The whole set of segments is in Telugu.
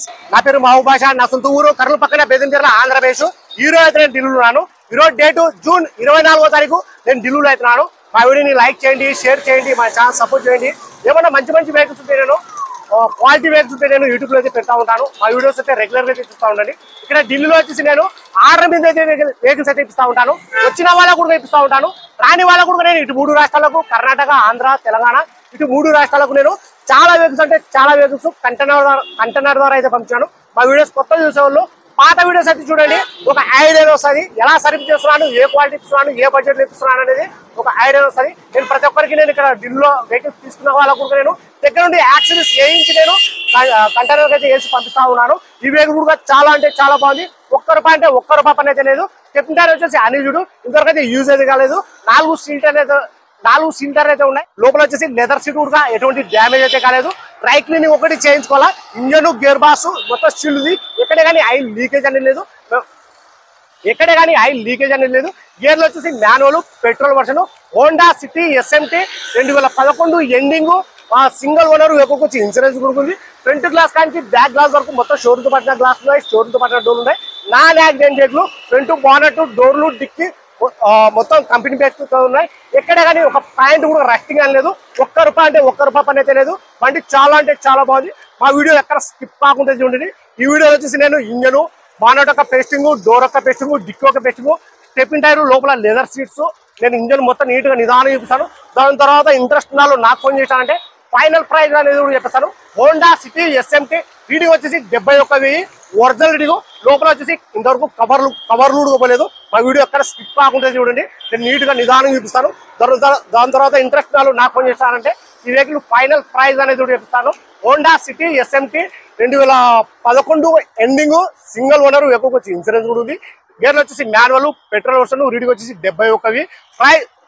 గైస్, నా పేరు మహబూబ్ బాషా. నా సొంత ఊరు కర్నూలు పక్కన బేదంచెర్ల, ఆంధ్రప్రదేశ్. ఈ రోజు అయితే నేను ఢిల్లీలో ఉన్నాను. ఈ రోజు డేట్ జూన్ 24వ తారీఖు. నేను ఢిల్లీలో అవుతున్నాను. మా వీడియోని లైక్ చేయండి, షేర్ చేయండి, మా ఛానల్ సపోర్ట్ చేయండి. ఏమన్నా మంచి మంచి వెహికల్స్ ఉంటే నేను క్వాలిటీ వెహికల్స్ ఉంటే నేను యూట్యూబ్ లో అయితే పెడతా ఉంటాను. మా వీడియోస్ అయితే రెగ్యులర్ గా అయితే చూస్తూ ఉండండి. ఇక్కడ ఢిల్లీలో వచ్చేసి నేను ఆర్డర్ మీద అయితే వెహికల్స్ అయితే ఇప్పిస్తూ ఉంటాను. వచ్చిన వాళ్ళకు కూడా ఇప్పిస్తూ ఉంటాను, రాని వాళ్ళకు కూడా నేను ఇటు 3 రాష్ట్రాలకు, కర్ణాటక, ఆంధ్ర, తెలంగాణ, ఇటు 3 రాష్ట్రాలకు నేను చాలా వెహికల్స్ అంటే చాలా వెహికల్స్ కంటైనర్ ద్వారా అయితే పంపించాను. మా వీడియోస్ కొత్త చూసేవాళ్ళు పాత వీడియోస్ అయితే చూడండి, ఒక ఐడియా వస్తుంది. ఎలా సర్వీస్ చేస్తున్నాను, ఏ క్వాలిటీ ఇస్తున్నాను, ఏ బడ్జెట్ ఇస్తున్నాను అనేది ఒక ఐడియా వస్తుంది. నేను ప్రతి ఒక్కరికి నేను ఇక్కడ ఢిల్లీలో వెహికల్స్ తీసుకున్న వాళ్ళకు కూడా నేను దగ్గర నుండి యాక్సిడెంట్స్ వేయించి నేను కంటైనర్ అయితే వేసి పంపిస్తా ఉన్నాను. ఈ వెహికల్ కూడా చాలా అంటే చాలా బాగుంది. ఒక్క రూపాయి అంటే ఒక్క రూపాయి పని అయితే లేదు. కెప్టెన్ వచ్చేసి అనిజుడు ఇంతవరకు అయితే యూజ్ అయితే కాలేదు. 4 సీటర్ అయితే ఉన్నాయి. లోపల వచ్చేసి లెదర్ సీట్ కూడా ఎటువంటి డ్యామేజ్ అయితే కాలేదు. డ్రై క్లీనింగ్ ఒకటి చేయించుకోవాలా. ఇంజన్, గేర్ బాక్స్ మొత్తం స్టీల్ ఉంది. ఎక్కడే కానీ ఆయిల్ లీకేజ్ అనేది లేదు. గేర్లు వచ్చేసి manual petrol version. Honda City SMT 2011 ఎండింగ్. సింగిల్ ఓనర్ వెహికల్కి వచ్చి ఇన్సూరెన్స్ కూడా ఉంది. ఫ్రంట్ గ్లాస్ కానీ బ్యాక్ గ్లాస్ వరకు మొత్తం షోరూమ్ తో పట్టిన గ్లాస్ ఉన్నాయి, షోరూమ్ తో పట్టిన డోర్లు ఉన్నాయి. నాన్ యాక్సిడెంట్ గేట్లు, ఫ్రంట్ బానెట్, డోర్లు, డిక్కి మొత్తం కంపెనీ పేరుతో ఉన్నాయి. ఎక్కడ కానీ ఒక పాయింట్ కూడా రస్టింగ్ అని లేదు. ఒక్క రూపాయి అంటే ఒక్క రూపాయి పని అయితే లేదు. బండి చాలా అంటే చాలా బాగుంది. మా వీడియో ఎక్కడ స్కిప్ కాకుండా చూడండి. ఈ వీడియో వచ్చేసి నేను ఇంజన్, బానెట్ ఒక పేస్టింగ్, డోర్ ఒక పేస్టింగ్, డిక్కీ ఒక పేస్టింగ్, స్టెప్పింగ్ టైర్, లోపల లెదర్ సీట్స్, నేను ఇంజన్ మొత్తం నీట్ గా నిదానం చూపిస్తాను. దాని తర్వాత ఇంట్రెస్ట్ నాలో నాకు ఫోన్ చేశానంటే ఫైనల్ ప్రైజ్ అనేది కూడా చెప్పేస్తాను. హోండా సిటీ SMT రీడింగ్ వచ్చేసి 71,000. Original reading. లోపల వచ్చేసి ఇంతవరకు కవర్లు ఇవ్వలేదు. మా వీడియో ఎక్కడ స్కిప్ కాకుండా చూడండి. నేను నీట్ గా నిదానం చూపిస్తాను. దాని తర్వాత ఇంట్రెస్ట్ నాలో నాకు ఫోన్ చేశానంటే ఈ వెహికల్ ఫైనల్ ప్రైజ్ అనేది కూడా చెప్పిస్తాను. హోండా సిటీ SMT 2011 ఎండింగ్, సింగిల్ ఓనర్ వెహికల్కి వచ్చి ఇన్సూరెన్స్ కూడా ఉంది. గేర్లు వచ్చేసి మాన్యువల్ పెట్రోల్ వర్షన్. రీడింగ్ వచ్చేసి 71,000.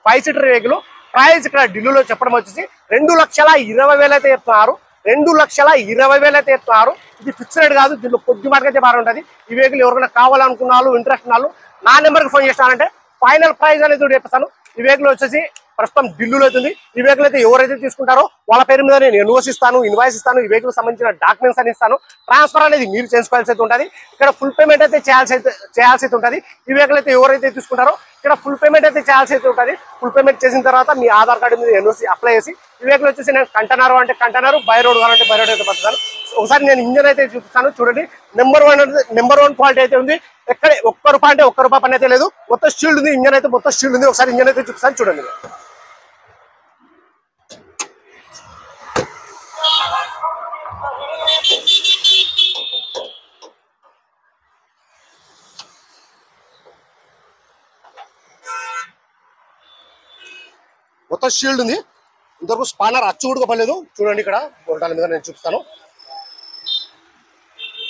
5 సీటర్ వెహికల్. ప్రైస్ ఇక్కడ ఢిల్లీలో చెప్పడం వచ్చేసి 2,20,000 అయితే చెప్తున్నారు. 2,20,000 అయితే చెప్తున్నారు. ఇది ఫిక్స్ రేట్ కాదు. దీనిలో కొద్ది మాటకి అయితే బాగుంటుంది. ఈ వెహికల్ ఎవరికైనా కావాలనుకున్న వాళ్ళు, ఇంట్రెస్ట్ ఉన్న వాళ్ళు నా నెంబర్కి ఫోన్ చేస్తానంటే ఫైనల్ ప్రైజ్ అనేది కూడా చెప్పేస్తాను. ఈ వెహికల్ వచ్చేసి ప్రస్తుతం ఢిల్లీలో అవుతుంది. ఈ వెహికల్ అయితే ఎవరైతే తీసుకుంటారో వాళ్ళ పేరు మీద నేను ఇన్వాయిస్ ఇస్తాను. ఈ వెహికల్ సంబంధించిన డాక్యుమెంట్స్ అని ఇస్తాను. ట్రాన్స్ఫర్ అనేది మీరు చేసుకోవాల్సి అయితే ఉంటుంది. ఇక్కడ ఫుల్ పేమెంట్ అయితే చేయాల్సి అయితే ఉంటుంది. ఈ వెహికల్ అయితే ఎవరైతే తీసుకుంటారో ఇక్కడ ఫుల్ పేమెంట్ అయితే చేయాల్సి అయితే ఉంటుంది. ఫుల్ పేమెంట్ చేసిన తర్వాత మీ ఆధార్ కార్డు మీద NOC అప్లై చేసి ఈ వెహికల్ వచ్చేసి నేను కంటైనర్ అంటే కంటైనర్, బై రోడ్ కావాలంటే బై రోడ్ అయితే పడతాను. ఒకసారి నేను ఇంజన్ అయితే చూపిస్తాను చూడండి. నెంబర్ వన్ క్వాలిటీ అయితే ఉంది. ఎక్కడ ఒక్క రూపాయి అంటే ఒక్క రూపాయి పని అయితే లేదు. మొత్తం స్టీల్ ఉంది. ఇంజన్ అయితే మొత్తం స్టీల్ ఉంది. ఒకసారి ఇంజన్ అయితే చూపిస్తాను చూడండి. మొత్తం షీల్డ్ ఉంది. ఇంతవరకు స్పానర్ అచ్చు కూడా పర్లేదు. చూడండి ఇక్కడ బొరటాల మీద నేను చూపిస్తాను.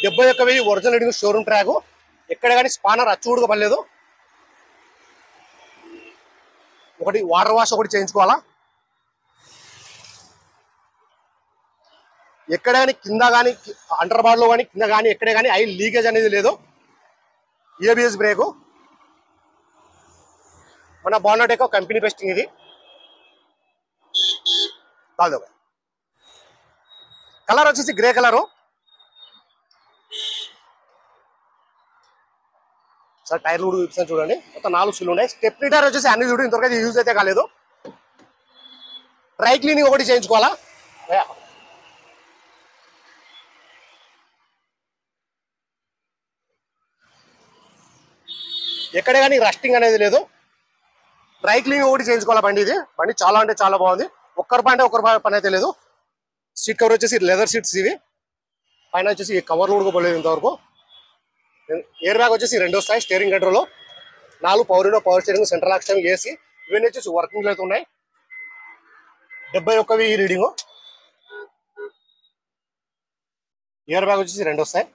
71,000 ఒరిజినల్ రీడింగ్, షోరూమ్ ట్రాక్. ఎక్కడ కానీ స్పానర్ అచ్చు కూడా పర్లేదు. ఒకటి వాటర్ వాష్ ఒకటి చేయించుకోవాలా. ఎక్కడ కానీ కింద కానీ అండర్ బార్లో కానీ కింద కానీ ఎక్కడే కానీ ఆయిల్ లీకేజ్ అనేది లేదు. ABS brake. మన బానెట్ యొక్క కంపెనీ పేస్టింగ్ ఇది. కలర్ వచ్చేసి గ్రే కలరు. సార్ టైర్లు కూడా చూపిస్తాను చూడండి. మొత్తం 4 సీలు ఉన్నాయి. స్టెప్నీ టైర్ వచ్చేసి అన్ని చూడు ఇంతవరకు యూజ్ అయితే కాలేదు. డ్రై క్లీనింగ్ ఒకటి చేయించుకోవాలా. ఎక్కడే కానీ రస్టింగ్ అనేది లేదు. డ్రై క్లీనింగ్ ఒకటి చేయించుకోవాలా. బండి చాలా అంటే చాలా బాగుంది. ఒక్క రూపాయి అంటే ఒక్క రూపాయి పని అయితే లేదు. సీట్ కవర్ వచ్చేసి లెదర్ సీట్స్ ఇవి. పైన వచ్చేసి కవర్లు కూడా పోలేదు ఇంతవరకు. ఎయిర్ బ్యాగ్ వచ్చేసి 2 వస్తాయి. Steering control 4 power steering, central lock steering, AC ఇవన్నీ వచ్చేసి వర్కింగ్ అయితే ఉన్నాయి. 71,000 రీడింగ్. ఎయిర్ బ్యాగ్ వచ్చేసి 2 వస్తాయి.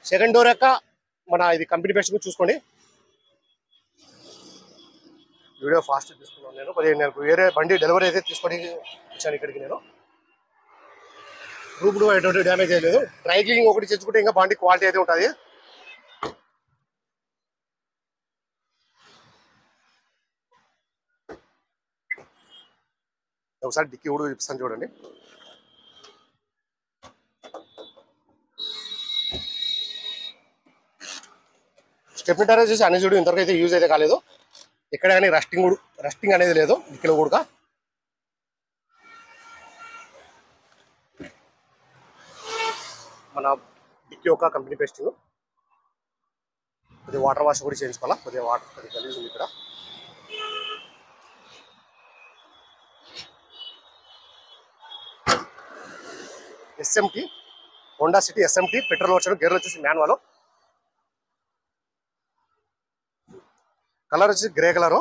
సెకండ్ డోర్ యొక్క మన ఇది కంపెనీ పేస్ట్ చూసుకోండి. వీడియో ఫాస్ట్ తీసుకున్నాను నేను. 15 వేరే బండి డెలివరీ అయితే తీసుకొని వచ్చాను ఇక్కడికి నేను. రూపుడు ఎటువంటి డ్యామేజ్ అయ్యలేదు. డ్రై క్లీనింగ్ ఒకటి తెచ్చుకుంటే ఇంకా బండి క్వాలిటీ అయితే ఉంటుంది. ఒకసారి డిక్కీ కూడా చూపిస్తాను చూడండి. స్టెప్నీ టైర్ వచ్చేసి అన్ని చూడు ఇంతవరకు అయితే యూజ్ అయితే కాలేదు. ఎక్కడ కానీ రస్టింగ్ అనేది లేదు డిక్కీలో కూడా. మన డిక్కీ ఒక కంపెనీ పేస్టింగ్, కొద్దిగా వాటర్ వాష్ కూడా చేయించుకోవాలా. కొద్దిగా వాటర్ కొద్దిగా గలీజ్ ఉంది ఇక్కడ. SMT Honda city SMT petrol version, గేర్లు వచ్చేసి మాన్యువల్, కలర్ వచ్చేసి గ్రే కలరు.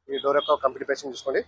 ఈ డోర్ యొక్క కంపెనీ పేస్టింగ్ చూసుకోండి.